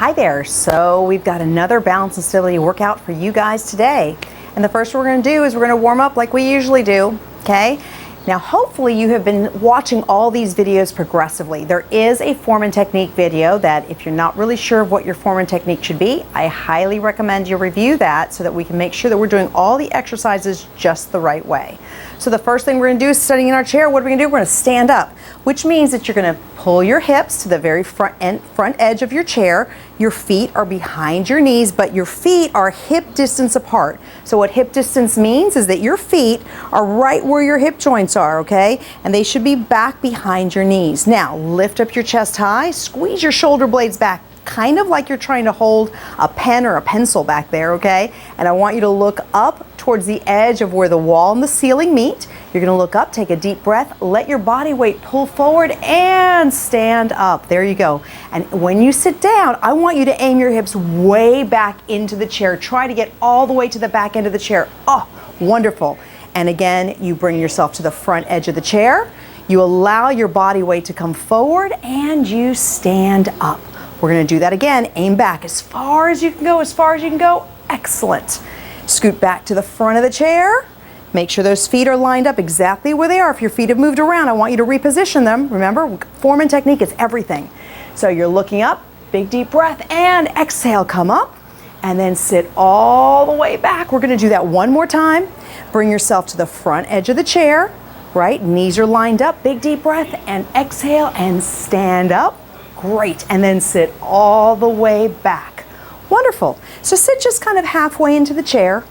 Hi there. So we've got another balance and stability workout for you guys today. And the first we're going to do is we're going to warm up like we usually do, okay? Now hopefully you have been watching all these videos progressively. There is a form and technique video that if you're not really sure of what your form and technique should be, I highly recommend you review that so that we can make sure that we're doing all the exercises just the right way. So the first thing we're going to do is sitting in our chair. What are we going to do? We're going to stand up, which means that you're going to pull your hips to the very front edge of your chair. Your feet are behind your knees, but your feet are hip distance apart. So what hip distance means is that your feet are right where your hip joints are, okay? And they should be back behind your knees. Now, lift up your chest high, squeeze your shoulder blades back, kind of like you're trying to hold a pen or a pencil back there, okay? And I want you to look up towards the edge of where the wall and the ceiling meet. You're going to look up, take a deep breath, let your body weight pull forward and stand up. There you go. And when you sit down, I want you to aim your hips way back into the chair. Try to get all the way to the back end of the chair. Oh, wonderful. And again, you bring yourself to the front edge of the chair. You allow your body weight to come forward and you stand up. We're going to do that again. Aim back as far as you can go, as far as you can go. Excellent. Scoot back to the front of the chair. Make sure those feet are lined up exactly where they are. If your feet have moved around, I want you to reposition them. Remember, form and technique is everything. So you're looking up, big deep breath, and exhale, come up, and then sit all the way back. We're going to do that one more time. Bring yourself to the front edge of the chair, right? Knees are lined up, big deep breath, and exhale, and stand up. Great. And then sit all the way back. Wonderful. So sit just kind of halfway into the chair.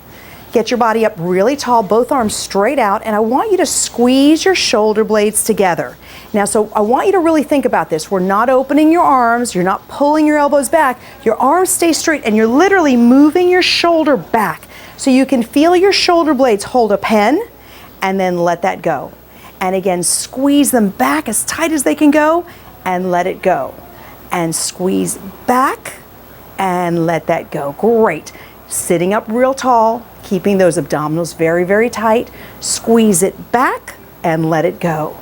Get your body up really tall, both arms straight out, and I want you to squeeze your shoulder blades together. Now, so I want you to really think about this. We're not opening your arms, you're not pulling your elbows back, your arms stay straight, and you're literally moving your shoulder back. So you can feel your shoulder blades hold a pen, and then let that go. And again, squeeze them back as tight as they can go, and let it go. And squeeze back, and let that go. Great. Sitting up real tall, keeping those abdominals very, very tight. Squeeze it back and let it go.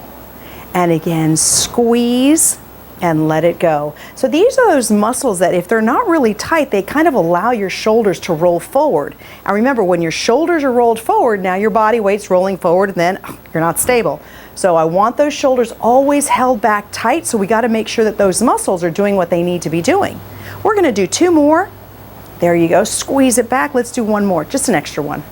And again, squeeze and let it go. So these are those muscles that if they're not really tight, they kind of allow your shoulders to roll forward. And remember, when your shoulders are rolled forward, now your body weight's rolling forward and then you're not stable. So I want those shoulders always held back tight, so we got to make sure that those muscles are doing what they need to be doing. We're going to do two more. There you go. Squeeze it back. Let's do one more, just an extra one.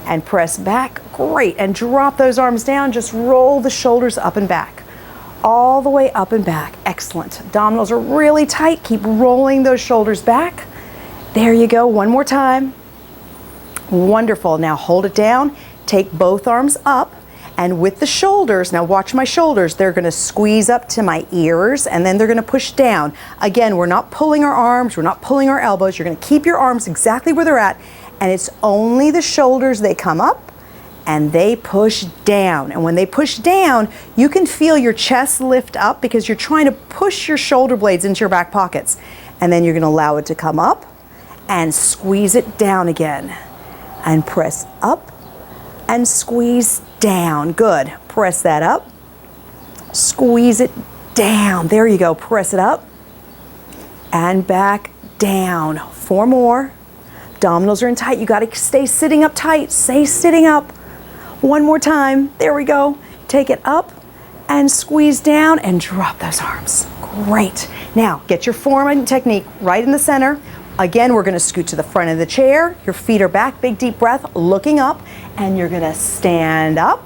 And press back. Great. And drop those arms down. Just roll the shoulders up and back. All the way up and back. Excellent. Abdominals are really tight. Keep rolling those shoulders back. There you go. One more time. Wonderful. Now hold it down. Take both arms up. And with the shoulders, now watch my shoulders, they're going to squeeze up to my ears and then they're going to push down. Again, we're not pulling our arms, we're not pulling our elbows. You're going to keep your arms exactly where they're at, and it's only the shoulders. They come up and they push down. And when they push down, you can feel your chest lift up because you're trying to push your shoulder blades into your back pockets. And then you're going to allow it to come up and squeeze it down again. And press up and squeeze down. Good. Press that up. Squeeze it down. There you go. Press it up and back down. Four more. Abdominals are in tight. You got to stay sitting up tight. Stay sitting up. One more time. There we go. Take it up and squeeze down and drop those arms. Great. Now get your form and technique right in the center. Again, we're going to scoot to the front of the chair. Your feet are back. Big deep breath, looking up, and you're going to stand up.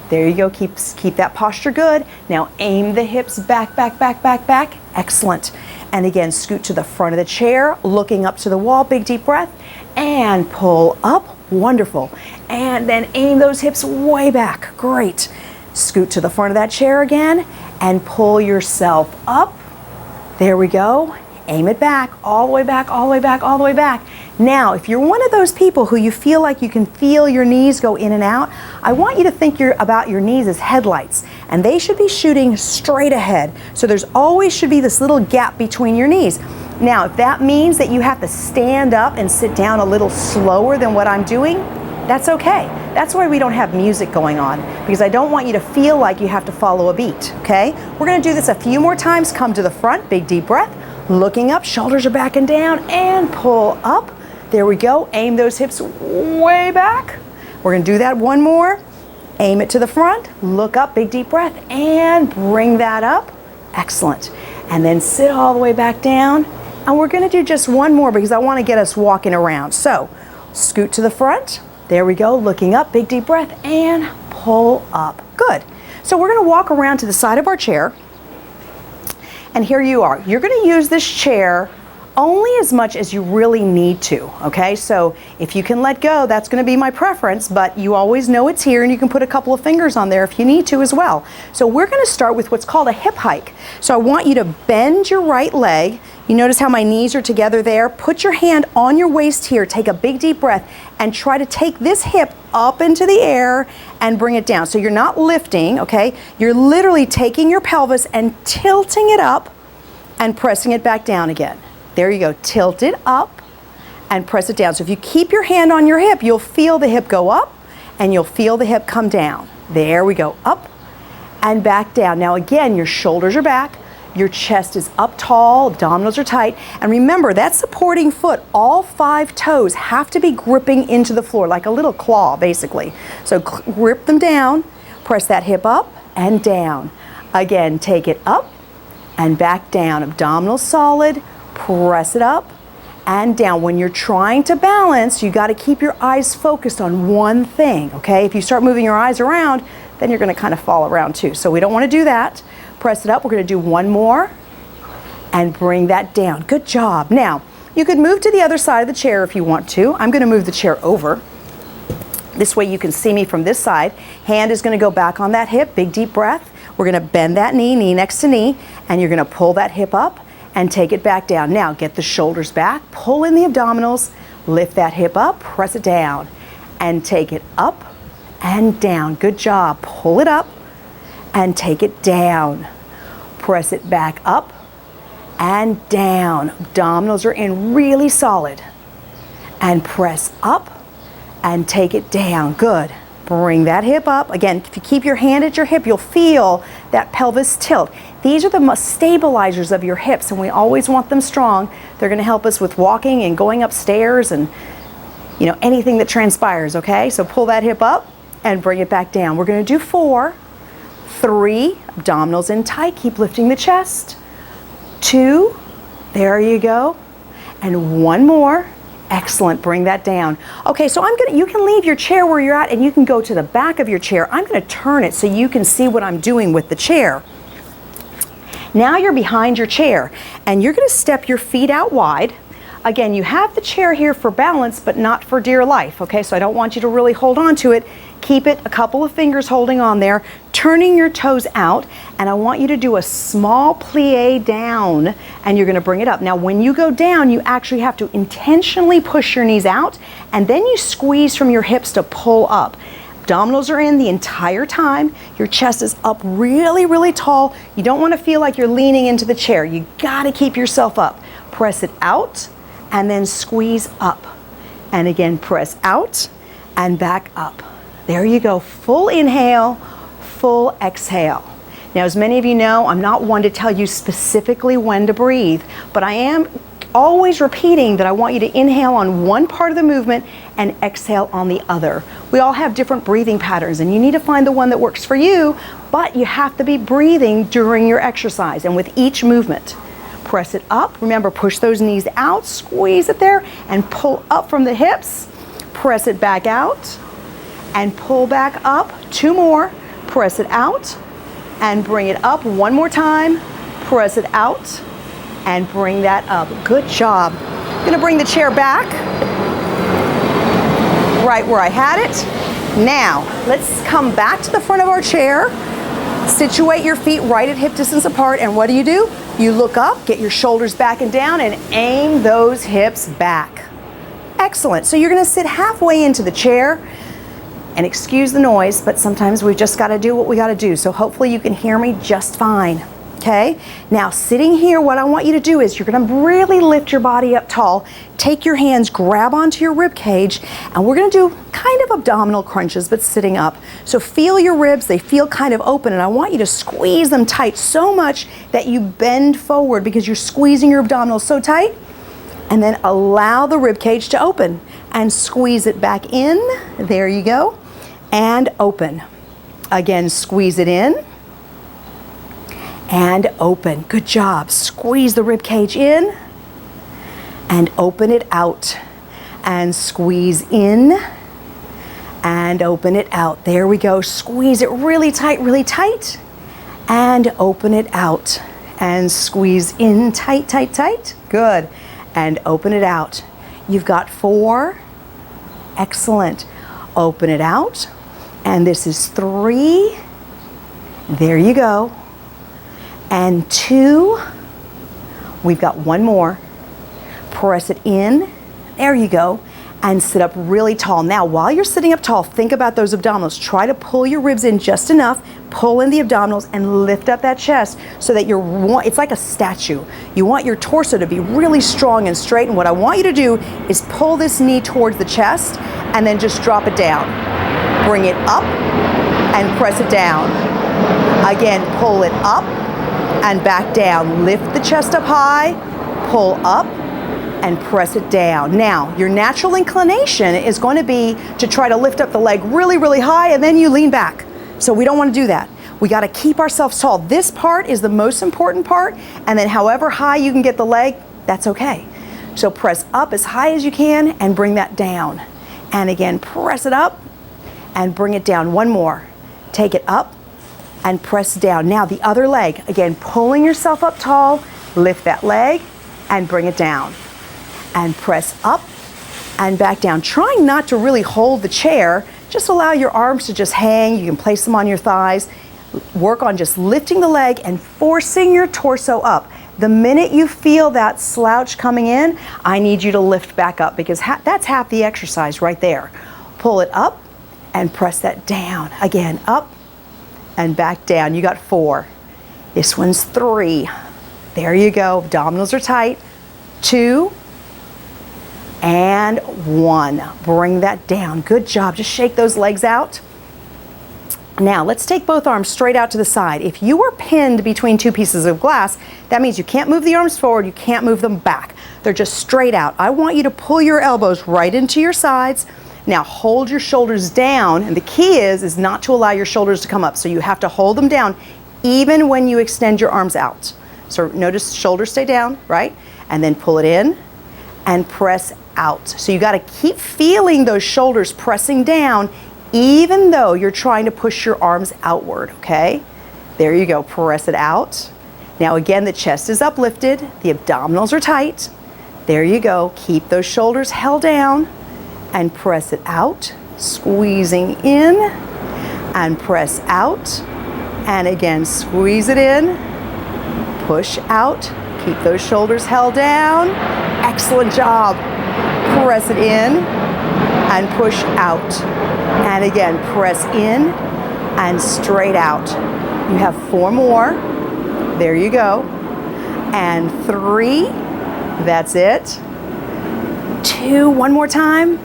There you go. Keep that posture good. Now aim the hips back, back, back, back, back. Excellent. And again, scoot to the front of the chair, looking up to the wall. Big deep breath, and pull up. Wonderful. And then aim those hips way back. Great. Scoot to the front of that chair again, and pull yourself up. There we go. Aim it back, all the way back, all the way back, all the way back. Now, if you're one of those people who you feel like you can feel your knees go in and out, I want you to think about your knees as headlights, and they should be shooting straight ahead. So there's always should be this little gap between your knees. Now, if that means that you have to stand up and sit down a little slower than what I'm doing, that's okay. That's why we don't have music going on, because I don't want you to feel like you have to follow a beat, okay? We're gonna do this a few more times. Come to the front, big deep breath. Looking up, shoulders are back and down, and pull up. There we go. Aim those hips way back. We're going to do that one more. Aim it to the front, look up, big deep breath, and bring that up. Excellent. And then sit all the way back down. And we're going to do just one more because I want to get us walking around. So scoot to the front. There we go. Looking up, big deep breath, and pull up. Good. So we're going to walk around to the side of our chair. And here you are. You're going to use this chair only as much as you really need to, okay? So if you can let go, that's going to be my preference, but you always know it's here, and you can put a couple of fingers on there if you need to as well. So we're going to start with what's called a hip hike. So I want you to bend your right leg. You notice how my knees are together there? Put your hand on your waist here, take a big deep breath, and try to take this hip up into the air and bring it down. So you're not lifting, okay? You're literally taking your pelvis and tilting it up and pressing it back down again. There you go, tilt it up and press it down. So if you keep your hand on your hip, you'll feel the hip go up and you'll feel the hip come down. There we go, up and back down. Now again, your shoulders are back, your chest is up tall, abdominals are tight. And remember, that supporting foot, all 5 toes have to be gripping into the floor, like a little claw basically. So grip them down, press that hip up and down. Again, take it up and back down, abdominals solid. Press it up and down. When you're trying to balance, you got to keep your eyes focused on one thing, okay? If you start moving your eyes around, then you're going to kind of fall around too. So we don't want to do that. Press it up. We're going to do one more and bring that down. Good job. Now, you could move to the other side of the chair if you want to. I'm going to move the chair over. This way you can see me from this side. Hand is going to go back on that hip. Big deep breath. We're going to bend that knee, knee next to knee, and you're going to pull that hip up and take it back down. Now get the shoulders back, pull in the abdominals, lift that hip up, press it down, and take it up and down. Good job. Pull it up and take it down. Press it back up and down. Abdominals are in really solid. And press up and take it down. Good. Bring that hip up. Again, if you keep your hand at your hip, you'll feel that pelvis tilt. These are the stabilizers of your hips, and we always want them strong. They're going to help us with walking and going upstairs and, you know, anything that transpires, okay? So pull that hip up and bring it back down. We're going to do 4, 3, abdominals in tight. Keep lifting the chest. 2, there you go. And 1 more. Excellent, bring that down. Okay, so you can leave your chair where you're at and you can go to the back of your chair. I'm going to turn it so you can see what I'm doing with the chair. Now you're behind your chair and you're going to step your feet out wide. Again, you have the chair here for balance, but not for dear life, okay? So I don't want you to really hold on to it. Keep it a couple of fingers holding on there, turning your toes out, and I want you to do a small plie down, and you're going to bring it up. Now, when you go down, you actually have to intentionally push your knees out, and then you squeeze from your hips to pull up. Abdominals are in the entire time. Your chest is up really, really tall. You don't want to feel like you're leaning into the chair. You got to keep yourself up. Press it out, and then squeeze up. And again, press out and back up. There you go, full inhale, full exhale. Now, as many of you know, I'm not one to tell you specifically when to breathe, but I am always repeating that I want you to inhale on one part of the movement and exhale on the other. We all have different breathing patterns, and you need to find the one that works for you, but you have to be breathing during your exercise and with each movement. Press it up. Remember, push those knees out, squeeze it there, and pull up from the hips. Press it back out. And pull back up. 2 more. Press it out and bring it up. 1 more time. Press it out and bring that up. Good job. I'm going to bring the chair back right where I had it. Now, let's come back to the front of our chair. Situate your feet right at hip distance apart, and what do? You look up, get your shoulders back and down, and aim those hips back. Excellent. So you're going to sit halfway into the chair. And excuse the noise, but sometimes we've just got to do what we got to do. So hopefully you can hear me just fine. Okay, now sitting here, what I want you to do is you're going to really lift your body up tall. Take your hands, grab onto your rib cage, and we're going to do kind of abdominal crunches, but sitting up. So feel your ribs, they feel kind of open, and I want you to squeeze them tight so much that you bend forward because you're squeezing your abdominals so tight. And then allow the rib cage to open and squeeze it back in. There you go. And open. Again, squeeze it in and open. Good job. Squeeze the rib cage in and open it out. And squeeze in and open it out. There we go. Squeeze it really tight and open it out. And squeeze in tight, tight, tight. Good. And open it out. You've got 4. Excellent. Open it out. And this is 3. There you go. And 2. We've got 1 more. Press it in. There you go. And sit up really tall. Now, while you're sitting up tall, think about those abdominals. Try to pull your ribs in just enough. Pull in the abdominals and lift up that chest so that it's like a statue. You want your torso to be really strong and straight. And what I want you to do is pull this knee towards the chest and then just drop it down. Bring it up and press it down. Again, pull it up and back down. Lift the chest up high, pull up, and press it down. Now, your natural inclination is going to be to try to lift up the leg really, really high, and then you lean back. So we don't want to do that. We got to keep ourselves tall. This part is the most important part, and then however high you can get the leg, that's okay. So press up as high as you can and bring that down. And again, press it up and bring it down. 1 more. Take it up and press down. Now the other leg, again, pulling yourself up tall, lift that leg and bring it down. And press up and back down. Trying not to really hold the chair, just allow your arms to just hang. You can place them on your thighs. Work on just lifting the leg and forcing your torso up. The minute you feel that slouch coming in, I need you to lift back up because that's half the exercise right there. Pull it up and press that down. Again, up and back down. You got 4. This one's 3. There you go. Abdominals are tight. 2. And 1. Bring that down. Good job. Just shake those legs out. Now, let's take both arms straight out to the side. If you are pinned between 2 pieces of glass, that means you can't move the arms forward, you can't move them back. They're just straight out. I want you to pull your elbows right into your sides. Now, hold your shoulders down, and the key is not to allow your shoulders to come up. So you have to hold them down even when you extend your arms out. So notice shoulders stay down, right? And then pull it in and press out. So you got to keep feeling those shoulders pressing down even though you're trying to push your arms outward, okay? There you go, press it out. Now again, the chest is uplifted, the abdominals are tight. There you go, keep those shoulders held down and press it out, squeezing in and press out. And again, squeeze it in, push out, keep those shoulders held down. Excellent job. Press it in and push out. And again, press in and straight out. You have 4 more. There you go. And 3. That's it. 2. 1 more time.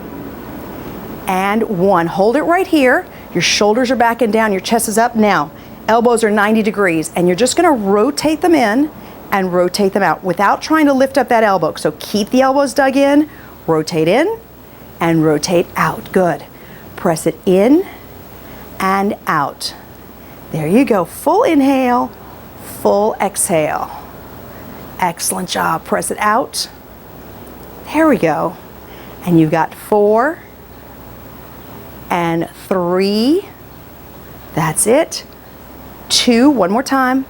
And 1. Hold it right here. Your shoulders are back and down. Your chest is up. Now, elbows are 90 degrees. And you're just going to rotate them in and rotate them out without trying to lift up that elbow. So keep the elbows dug in. Rotate in and rotate out. Good. Press it in and out. There you go. Full inhale, full exhale. Excellent job. Press it out. There we go. And you've got 4 and 3. That's it. 2. 1 more time.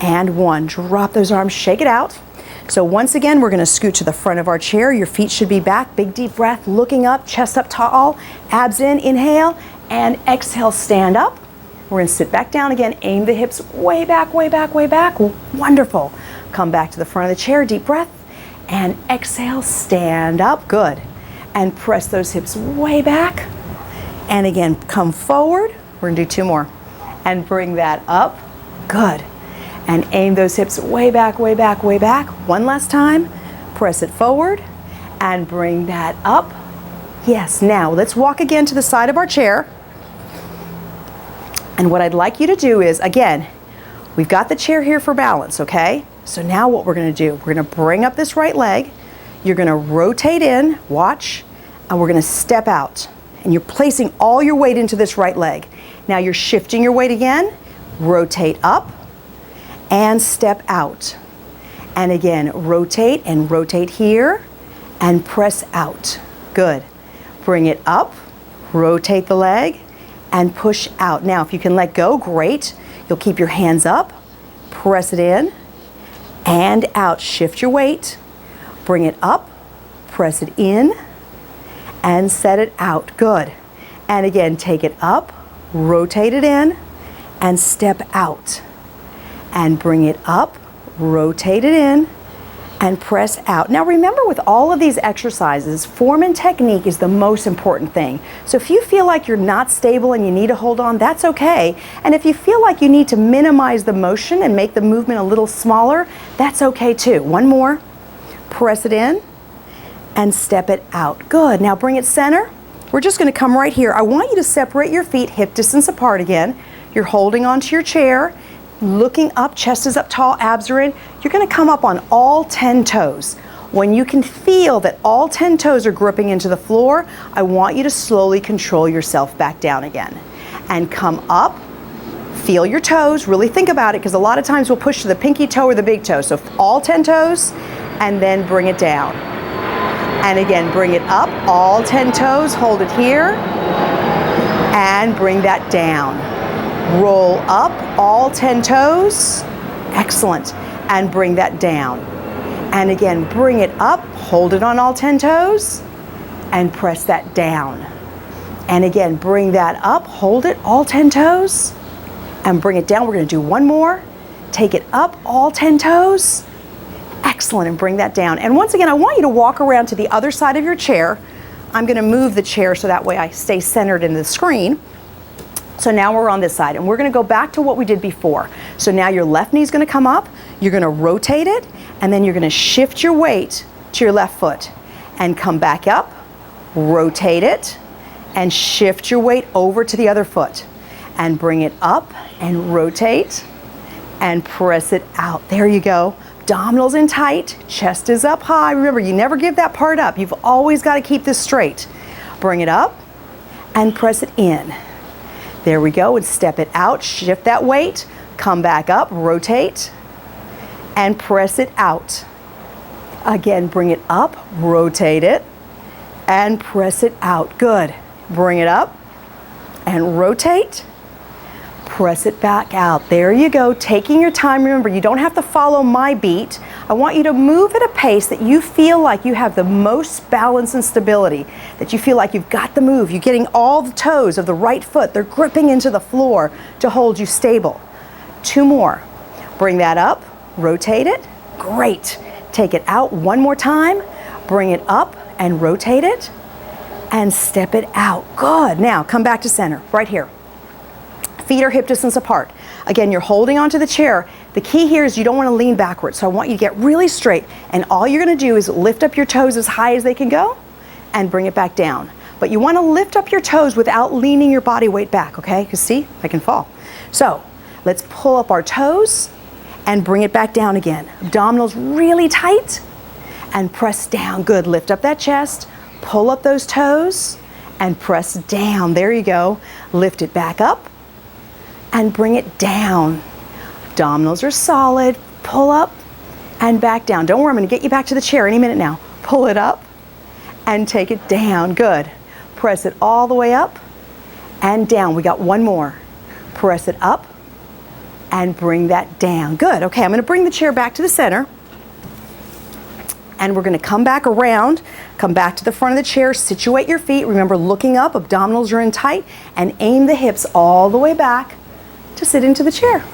And 1. Drop those arms. Shake it out. So once again, we're going to scoot to the front of our chair. Your feet should be back. Big deep breath, looking up, chest up tall, abs in, inhale, and exhale, stand up. We're going to sit back down again, aim the hips way back, way back, way back. Wonderful. Come back to the front of the chair, deep breath, and exhale, stand up. Good. And press those hips way back. And again, come forward. We're going to do 2 more. And bring that up. Good. and aim those hips way back, way back, way back. One last time. Press it forward and bring that up. Yes, now let's walk again to the side of our chair. And what I'd like you to do is, again, we've got the chair here for balance, okay? So now what we're gonna do, we're gonna bring up this right leg, you're gonna rotate in, watch, and we're gonna step out. And you're placing all your weight into this right leg. Now you're shifting your weight again, rotate up, and step out. And again, rotate and rotate here, and press out. Good. Bring it up, rotate the leg, and push out. Now, if you can let go, great. You'll keep your hands up, press it in, and out. Shift your weight, bring it up, press it in, and set it out. Good. And again, take it up, rotate it in, and step out. And bring it up, rotate it in, and press out. Now remember, with all of these exercises, form and technique is the most important thing. So if you feel like you're not stable and you need to hold on, that's okay. And if you feel like you need to minimize the motion and make the movement a little smaller, that's okay too. One more. Press it in and step it out. Good. Now bring it center. We're just going to come right here. I want you to separate your feet hip distance apart again. You're holding onto your chair, looking up, chest is up tall, abs are in. You're going to come up on all 10 toes. When you can feel that all 10 toes are gripping into the floor, I want you to slowly control yourself back down again. And come up, feel your toes, really think about it, because a lot of times we'll push to the pinky toe or the big toe. So all 10 toes, and then bring it down. And again, bring it up, all 10 toes, hold it here, and bring that down. Roll up, all 10 toes, excellent, and bring that down. And again, bring it up, hold it on all 10 toes, and press that down. And again, bring that up, hold it, all 10 toes, and bring it down. We're gonna do one more. Take it up, all 10 toes, excellent, and bring that down. And once again, I want you to walk around to the other side of your chair. I'm gonna move the chair so that way I stay centered in the screen. So now we're on this side, and we're gonna go back to what we did before. So now your left knee is gonna come up, you're gonna rotate it, and then you're gonna shift your weight to your left foot, and come back up, rotate it, and shift your weight over to the other foot, and bring it up, and rotate, and press it out. There you go. Abdominals in tight, chest is up high. Remember, you never give that part up. You've always gotta keep this straight. Bring it up, and press it in. There we go, and step it out, shift that weight, come back up, rotate, and press it out. Again, bring it up, rotate it, and press it out. Good. Bring it up, and rotate, press it back out. There you go, taking your time. Remember, you don't have to follow my beat. I want you to move at a pace that you feel like you have the most balance and stability, that you feel like you've got the move. You're getting all the toes of the right foot. They're gripping into the floor to hold you stable. Two more. Bring that up, rotate it. Great. Take it out one more time. Bring it up and rotate it, and step it out. Good. Now come back to center, right here. Feet are hip distance apart. Again, you're holding onto the chair. The key here is you don't want to lean backwards, so I want you to get really straight, and all you're going to do is lift up your toes as high as they can go and bring it back down. But you want to lift up your toes without leaning your body weight back, okay? Because see, I can fall. So let's pull up our toes and bring it back down again. Abdominals really tight, and press down. Good. Lift up that chest, pull up those toes, and press down. There you go. Lift it back up and bring it down. Abdominals are solid. Pull up and back down. Don't worry, I'm going to get you back to the chair any minute now. Pull it up and take it down. Good. Press it all the way up and down. We got one more. Press it up and bring that down. Good. Okay, I'm going to bring the chair back to the center, and we're going to come back around, come back to the front of the chair, situate your feet. Remember, looking up, abdominals are in tight, and aim the hips all the way back to sit into the chair.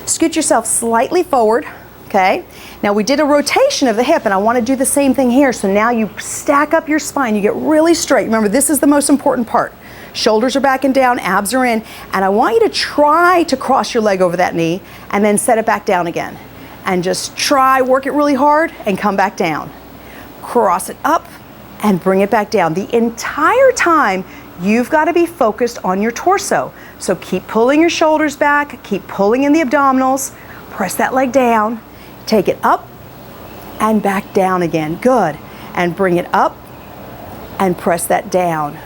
Scoot yourself slightly forward, okay? Now we did a rotation of the hip, and I want to do the same thing here. So now you stack up your spine, you get really straight. Remember, this is the most important part. Shoulders are back and down, abs are in, and I want you to try to cross your leg over that knee and then set it back down again. And just try, work it really hard and come back down. Cross it up and bring it back down. The entire time, you've got to be focused on your torso. So keep pulling your shoulders back, keep pulling in the abdominals, press that leg down, take it up and back down again. Good. And bring it up and press that down.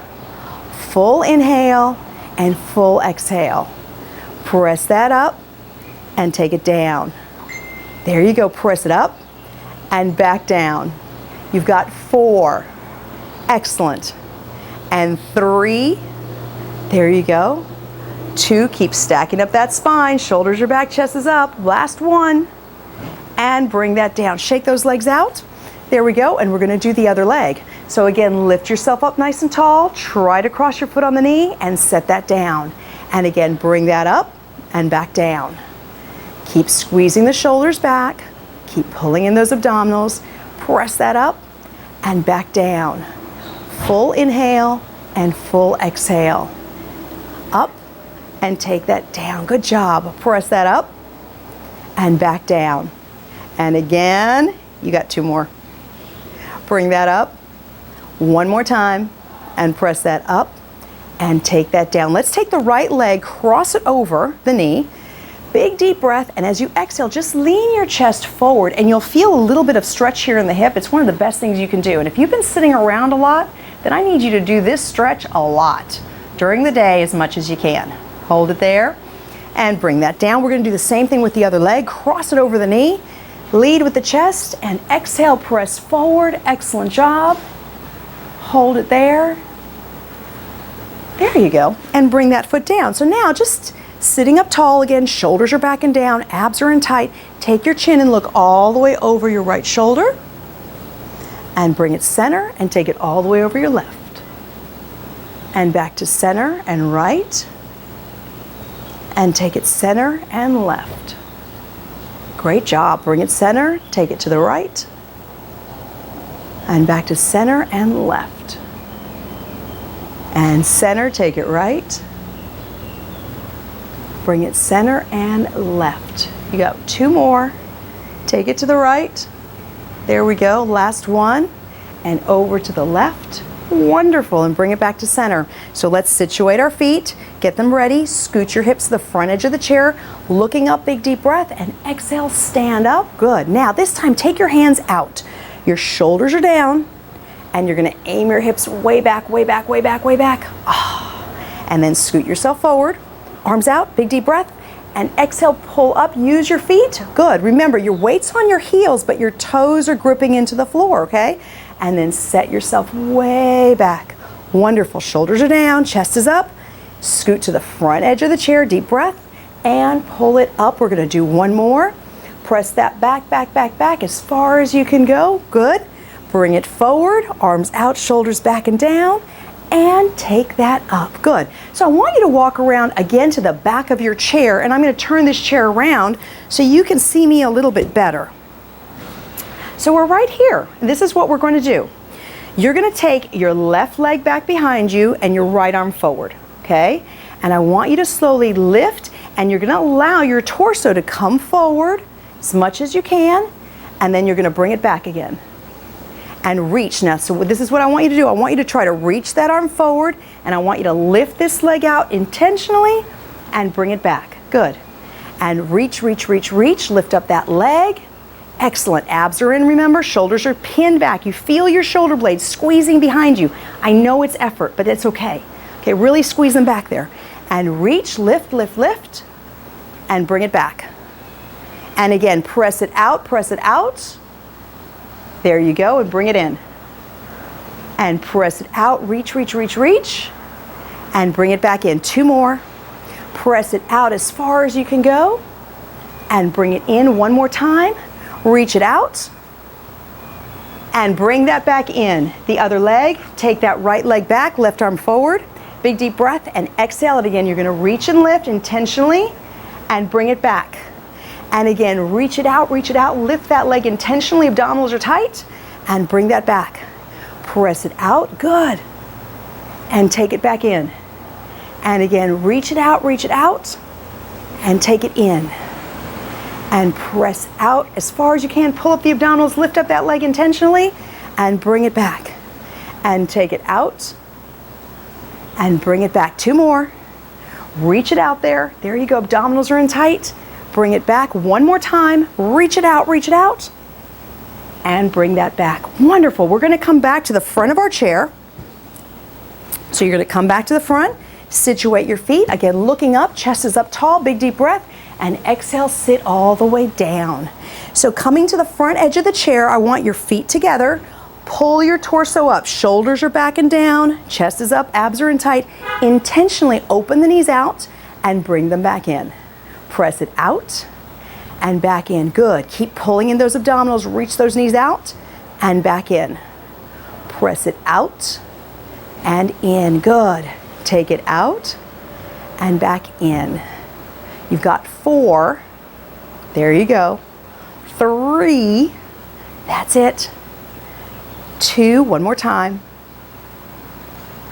Full inhale and full exhale. Press that up and take it down. There you go. Press it up and back down. You've got 4. Excellent. And 3. There you go. 2. Keep stacking up that spine. Shoulders are back, chest is up. Last 1. And bring that down. Shake those legs out. There we go. And we're going to do the other leg. So again, lift yourself up nice and tall. Try to cross your foot on the knee and set that down. And again, bring that up and back down. Keep squeezing the shoulders back. Keep pulling in those abdominals. Press that up and back down. Full inhale and full exhale. Up and take that down. Good job. Press that up and back down. And again, you got 2 more. Bring that up. 1 more time and press that up and take that down. Let's take the right leg, cross it over the knee. Big deep breath, and as you exhale, just lean your chest forward and you'll feel a little bit of stretch here in the hip. It's one of the best things you can do. And if you've been sitting around a lot, then I need you to do this stretch a lot during the day as much as you can. Hold it there and bring that down. We're going to do the same thing with the other leg. Cross it over the knee, lead with the chest, and exhale, press forward. Excellent job. Hold it there. There you go. And bring that foot down. So now just sitting up tall again, shoulders are back and down, abs are in tight. Take your chin and look all the way over your right shoulder. And bring it center and take it all the way over your left. And back to center and right. And take it center and left. Great job. Bring it center, take it to the right. And back to center and left. And center, take it right. Bring it center and left. You got 2 more. Take it to the right. There we go. Last one. And over to the left. Wonderful. And bring it back to center. So let's situate our feet. Get them ready. Scoot your hips to the front edge of the chair. Looking up, big deep breath. And exhale, stand up. Good. Now this time, take your hands out. Your shoulders are down. And you're going to aim your hips way back, way back, way back, way back. And then scoot yourself forward. Arms out, big deep breath. And exhale, pull up, use your feet. Good. Remember, your weight's on your heels, but your toes are gripping into the floor, okay? And then set yourself way back. Wonderful. Shoulders are down, chest is up. Scoot to the front edge of the chair, deep breath, and pull it up. We're going to do 1 more. Press that back, back, back, back as far as you can go. Good. Bring it forward, arms out, shoulders back and down, and take that up. Good. So I want you to walk around again to the back of your chair, and I'm going to turn this chair around so you can see me a little bit better. So we're right here. This is what we're going to do. You're going to take your left leg back behind you and your right arm forward, okay? And I want you to slowly lift, and you're going to allow your torso to come forward as much as you can, and then you're going to bring it back again. And reach. Now, so this is what I want you to do. I want you to try to reach that arm forward, and I want you to lift this leg out intentionally and bring it back. Good. And reach, reach, reach, reach. Lift up that leg. Excellent. Abs are in, remember. Shoulders are pinned back. You feel your shoulder blades squeezing behind you. I know it's effort, but it's okay. Okay, really squeeze them back there. And reach, lift, lift, lift, and bring it back. And again, press it out, press it out. There you go, and bring it in. And press it out, reach, reach, reach, reach, and bring it back in. 2 more. Press it out as far as you can go, and bring it in 1 more time. Reach it out, and bring that back in. The other leg, take that right leg back, left arm forward. Big deep breath, and exhale it again. You're gonna reach and lift intentionally, and bring it back. And again, reach it out, lift that leg intentionally, abdominals are tight, and bring that back. Press it out, good. And take it back in. And again, reach it out, and take it in. And press out as far as you can. Pull up the abdominals, lift up that leg intentionally, and bring it back. And take it out, and bring it back. 2 more. Reach it out there. There you go, abdominals are in tight. Bring it back 1 more time. Reach it out, and bring that back. Wonderful. We're gonna come back to the front of our chair. So you're gonna come back to the front, situate your feet, again looking up, chest is up tall, big deep breath, and exhale, sit all the way down. So coming to the front edge of the chair, I want your feet together, pull your torso up, shoulders are back and down, chest is up, abs are in tight. Intentionally open the knees out and bring them back in. Press it out and back in, good. Keep pulling in those abdominals, reach those knees out and back in. Press it out and in, good. Take it out and back in. You've got 4, there you go. 3, that's it. 2, one more time.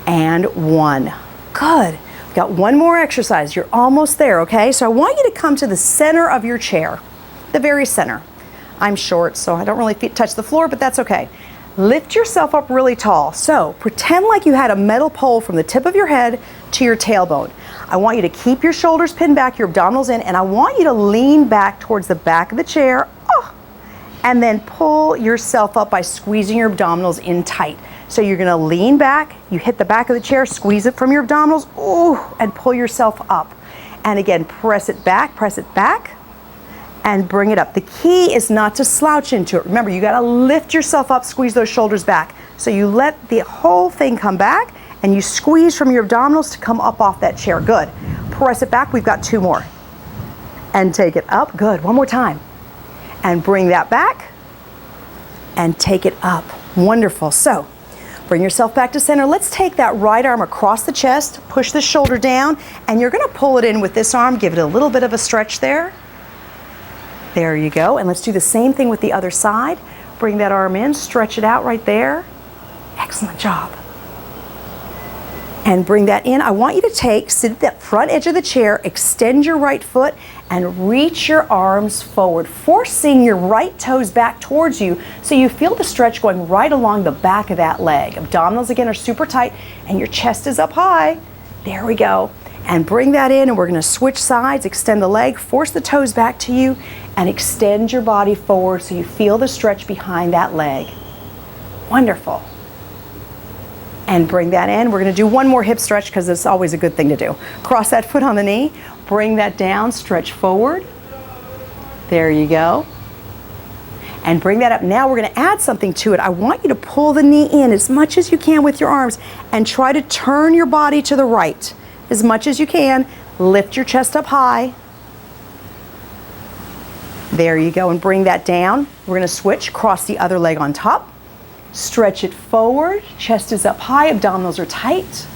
And 1, good. We've got 1 more exercise, you're almost there, okay? So I want you to come to the center of your chair, the very center. I'm short, so I don't really touch the floor, but that's okay. Lift yourself up really tall. So pretend like you had a metal pole from the tip of your head to your tailbone. I want you to keep your shoulders pinned back, your abdominals in, and I want you to lean back towards the back of the chair, and then pull yourself up by squeezing your abdominals in tight. So you're gonna lean back, you hit the back of the chair, squeeze it from your abdominals, and pull yourself up. And again, press it back, and bring it up. The key is not to slouch into it. Remember, you gotta lift yourself up, squeeze those shoulders back. So you let the whole thing come back, and you squeeze from your abdominals to come up off that chair, good. Press it back, we've got 2 more. And take it up, good, 1 more time. And bring that back, and take it up, wonderful. So, bring yourself back to center. Let's take that right arm across the chest, push the shoulder down, and you're gonna pull it in with this arm, give it a little bit of a stretch there. There you go, and let's do the same thing with the other side. Bring that arm in, stretch it out right there. Excellent job. And bring that in. I want you to sit at that front edge of the chair, extend your right foot, and reach your arms forward, forcing your right toes back towards you so you feel the stretch going right along the back of that leg. Abdominals again are super tight, and your chest is up high. There we go. And bring that in, and we're gonna switch sides, extend the leg, force the toes back to you, and extend your body forward so you feel the stretch behind that leg. Wonderful. And bring that in. We're gonna do 1 more hip stretch because it's always a good thing to do. Cross that foot on the knee, bring that down, stretch forward. There you go. And bring that up. Now we're gonna add something to it. I want you to pull the knee in as much as you can with your arms and try to turn your body to the right as much as you can. Lift your chest up high. There you go, and bring that down. We're gonna switch, cross the other leg on top. Stretch it forward, chest is up high, abdominals are tight.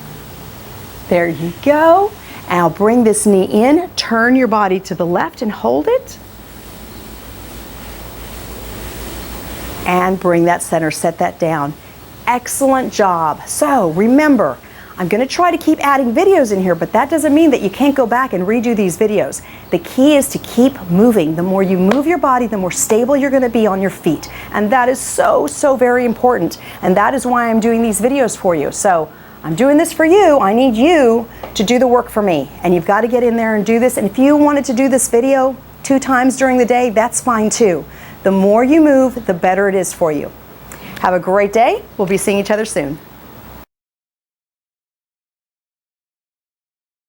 There you go. And I'll bring this knee in, turn your body to the left and hold it. And bring that center, set that down. Excellent job. So remember, I'm gonna try to keep adding videos in here, but that doesn't mean that you can't go back and redo these videos. The key is to keep moving. The more you move your body, the more stable you're gonna be on your feet. And that is so, so very important. And that is why I'm doing these videos for you. So I'm doing this for you. I need you to do the work for me. And you've got to get in there and do this. And if you wanted to do this video 2 times during the day, that's fine too. The more you move, the better it is for you. Have a great day. We'll be seeing each other soon.